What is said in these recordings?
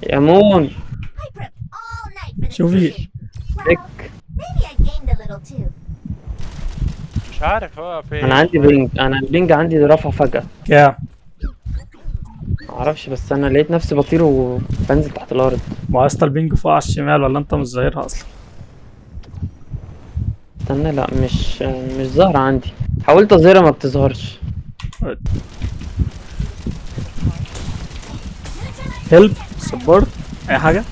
يا مون. I prepped all night for this شوفي mission. بك. Well, maybe I gained a little too. مش عارف هو فين انا عندي والله. بينج، انا البينج عندي رفع فجأة. كام؟ معرفش، بس انا لقيت نفسي بطير وبنزل تحت الارض. واسطى البينج فوق على الشمال ولا انت مش ظاهرها اصلا؟ استنى، لا مش ظاهرة عندي. حاولت اظهرها ما بتظهرش. هيلب سبورت اي حاجه.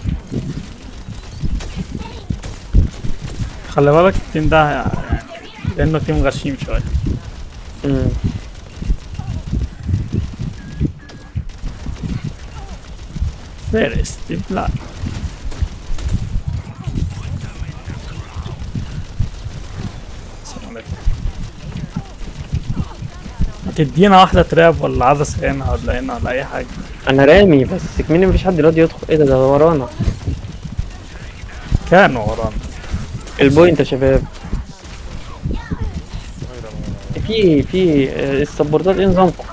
خلي بالك التيم ده يعني لانه تيم غشيم شويه. امم فارس لا السلام عليكم. تدينا واحدة تراب ولا عدسة هنا ولا هنا ولا أي حاجة. انا رامي بس كمني مفيش حد راضي يدخل. ايه ده ورانا كانوا ورانا. البوينت يا شباب. في السبورتات ايه نظامكم؟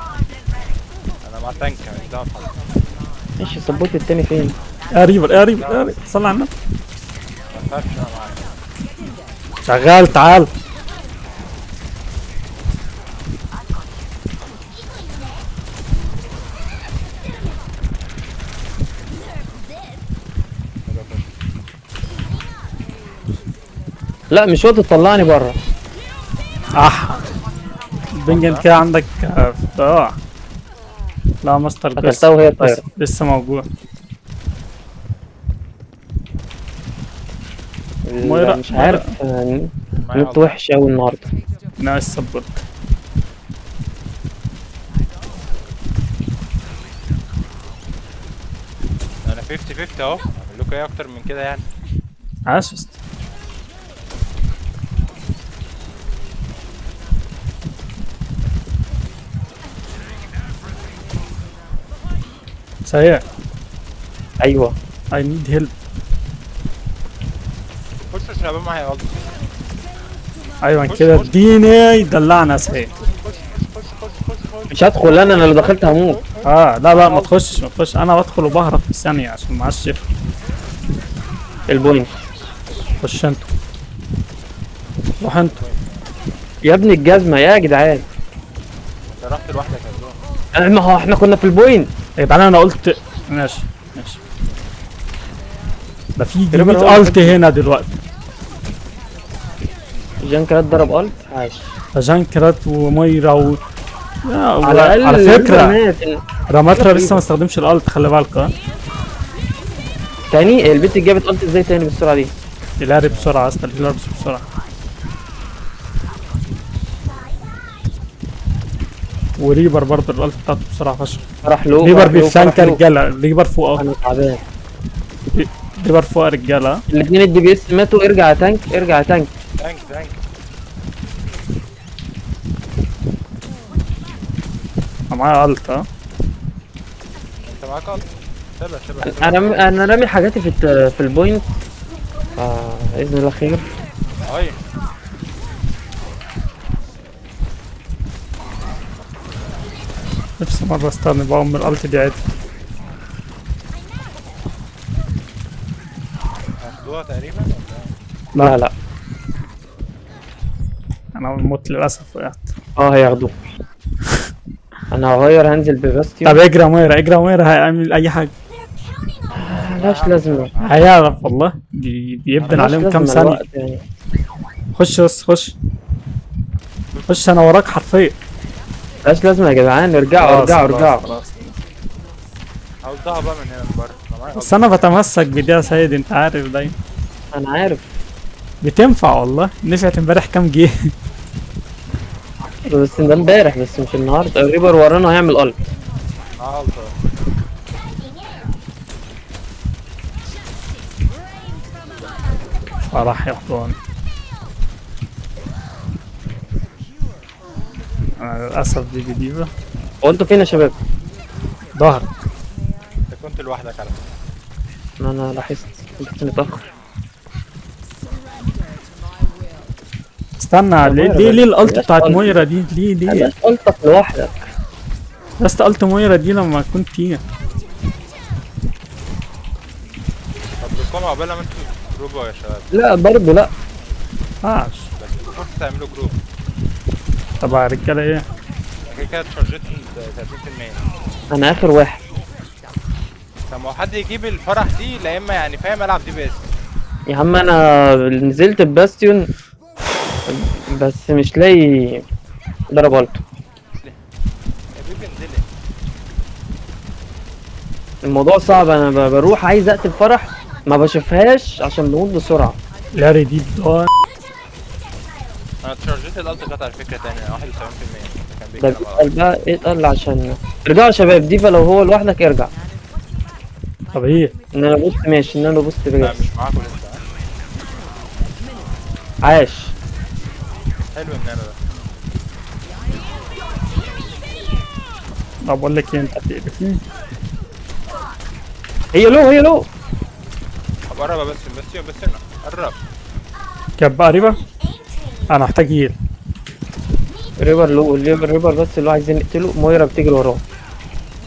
انا مع تانك مش دعوه بحد. ماشي، السبورت التاني فين؟ يا ريبر يا ريبر يا ريبر صلي على النبي. ما تخافش انا معاك. شغال تعال. لا مش وقت تطلعني بره. البنج انت كده عندك لا ماستر قتلتها وهي طايرة. لسه موجود. لا، مش عارف. معايا نت وحش اوي النهارده. نايس سبورت. انا 50 50 اهو، اعمل لكم ايه اكتر من كده يعني؟ عاشست سريع. ايوه I need help. خش يا شباب معايا غلط. ايوه خش، كده خش. اديني يدلعنا سريع. مش هدخل. انا لو دخلت هموت. لا ما تخشش ما تخش. انا بدخل وبهرب في ثانية عشان ما عادش يفرق. البوينت خش انتوا. روح انتوا. يا ابني الجزمه يا جدعان. انت رحت لوحدك يا زلمه. ما هو احنا كنا في البوينت. يا جدعان انا قلت ماشي ماشي. ده في ريبر جيميت هو الت هنا دلوقتي. جانكرات ضرب الت عاش. جانكرات وميرا على الاقل على فكرة الرمات. راماترا لسه ما استخدمش الالت خلي بالك. تاني البت جابت الت ازاي تاني بالسرعه دي؟ الهاري بسرعة اصلا الهيلر بسرعة. وريبر برضه الالت بتاعته بسرعة فشخ. فرح له ريبر فرح له، بيفلانك فرح له. رجالة. ريبر فوق اهو. انا تعبان. ريبر فوق رجالة. الاثنين الدي بي اس ماتوا. ارجع يا تانك، ارجع يا تانك. تانك تانك. انا معايا الت انت معاك غلط. سيبها انا رامي حاجاتي في البوينت. باذن الله خير. اي نفسي مرة استخدم بقى من الالت دي عادي. هتاخدوها تقريبا ولا ايه؟ لا انا موت للاسف وقعت. هياخدوه. انا هغير هنزل بباستيون. طب اجري يا ميرا اجري يا ميرا هيعمل اي حاجة. ملهاش لازمه. هيعرف والله بيبدن ملهاش عليهم كام لازمة ثانية. الوقت يعني. خش بس خش. خش انا وراك حرفيا. ملهاش لازمه يا جدعان. ارجعوا خلاص، ارجعوا خلاص، ارجعوا. خلاص. هوزعها بقى من هنا من بره. انا معايا غلط. بس انا بتمسك بدي يا سيد انت عارف دايما. انا عارف. بتنفع والله. نفعت امبارح كام جه. بس ده امبارح بس مش النهارده. الريبر ورانا هيعمل الت. معايا غلط. فرح يا حضان. انا للاسف دي بقى. هو انتوا فين يا شباب؟ ظهر. انت كنت لوحدك على فكره. ما انا لاحظت بس متاخر. استنى ليه الالت بتاعت ألت. مويرا دي ليه بلاش التك لوحدك. بس الت مويرا دي لما كنت فيها قوم عقبال ما انتوا جروب يا شباب. لا برضه لا. ماشي. بس فرصة تعملوا جروب. طب يا رجاله ايه؟ كده كده تشارجت 30%. انا اخر واحد. طب ما هو حد يجيب الفرح دي لا اما يعني فاهم العب دي بس. يا عم انا نزلت بباستيون بس مش لاقي ضرب التو. يا بيبي انزلي. الموضوع صعب، انا بروح عايز اقتل فرح ما بشوفهاش عشان بموت بسرعه. لاري دي بدون. انا تشارجت الالت قطع على فكرة تاني 71%. كان ده بيتكلم على بيسأل بقى اتقل عشان ارجعوا يا شباب. ديفا لو هو لوحدك ارجع. طب ايه؟ ان انا بوست ماشي، ان انا بوست لا بجد. مش معاكم لسه. عاش. حلو النانو ده. طب بقول لك ايه، انت هتقرفني. هي لو هي لو. طب قرب بس هنا قرب. كاب بقى ريبه. انا محتاج هيل. ريبر لو ريبر بس اللي هو عايزين نقتله. مويرا بتجري وراه.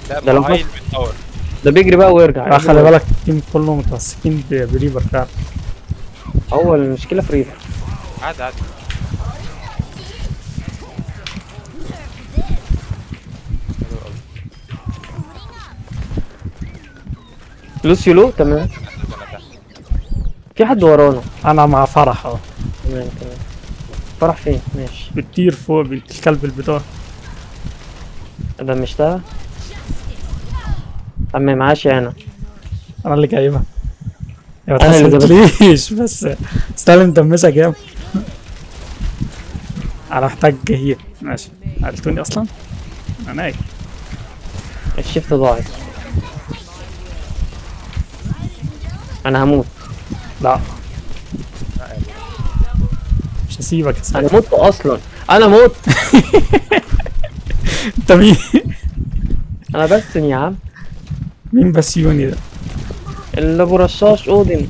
لا ده ما لو هو هايل بيتطور. ده بيجري بقى ويرجع. لا خلي بالك التيم كله متمسكين بريبر فعلا. هو المشكله في ريبر. عادي. لوسيو لو تمام. في حد ورانا. انا مع فرح اهو. تمام. فرح فين؟ ماشي. بتطير فوق بنت الكلب البيضاء. ده مش ده. اما معاش انا. انا اللي جايبها. ما أنا اللي تحسبليش بس. استلم دمسها جامد. انا محتاج هيل. ماشي. قلتوني اصلا. انا نايم. الشيفت ضاعت. انا هموت. لا مش هسيبك يا انا سيدي. مت اصلا. انا مت. انت مين؟ انا بس يا عم. مين بس يوني ده؟ اللي ابو رشاش اودن.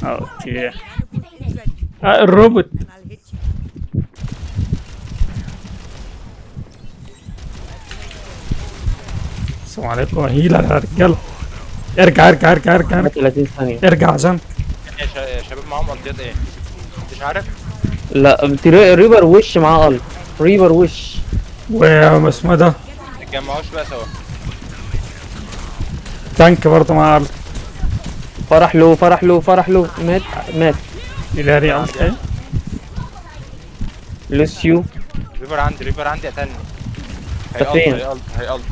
اوكي. الروبوت. السلام عليكم. هيل يا رجاله. ارجع 30 ثانيه. ارجع عشان يا شباب معاهم قضيات ايه؟ مش عارف. لا ريبر وش معاه قلب. ريبر وش. واسمه ده ما تتجمعوش بقى سوا. تانك برضه مع ارض. فرح له مات. إلاري أنت إيه؟ لوسيو. ريبر عندي قتلني. أنت فين؟ هيقلط.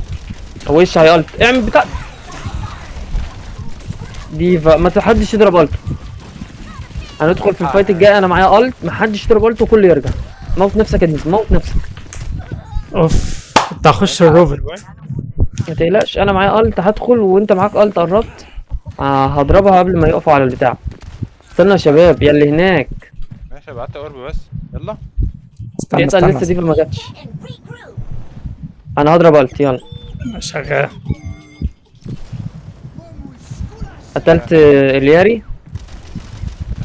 وش هيقلت. اعمل بتاع ديفا. ما حدش يضرب الت. هندخل في الفايت الجاي انا معايا الت. ما حدش يضرب الت وكله يرجع. موت نفسك يا ديفا. موت نفسك. اوف كنت هخش الروبوت. ما تقلقش انا معايا الت. هدخل وانت معاك الت. قربت. هضربها قبل ما يقفوا على البتاع. استنى يا شباب يا اللي هناك. ماشي بعت قرب بس. يلا. استنى يسأل لسه ديفا ما جاتش. انا هضرب الت. يلا شغال. قتلت الياري.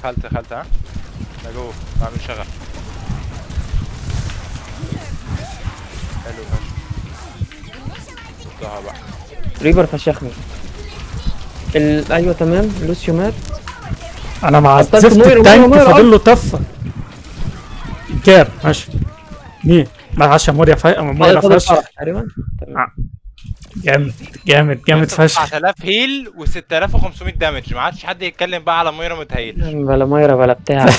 دخلت ها. انا جوه بعمل شغل. حلو ضاع بقى. ريبر فشخني. ايوه تمام. لوسيو مات. انا مع قتلت زفت موير، التانك موير، فاضل له طفه. كام ماشي. مين؟ معلش يا موريا موريا فشخ. تقريبا. جامد فشخ. 9000 هيل و6500 دامج. ما عادش حد يتكلم بقى على مويرا متهيل. بلا مايرا بلا بتاع.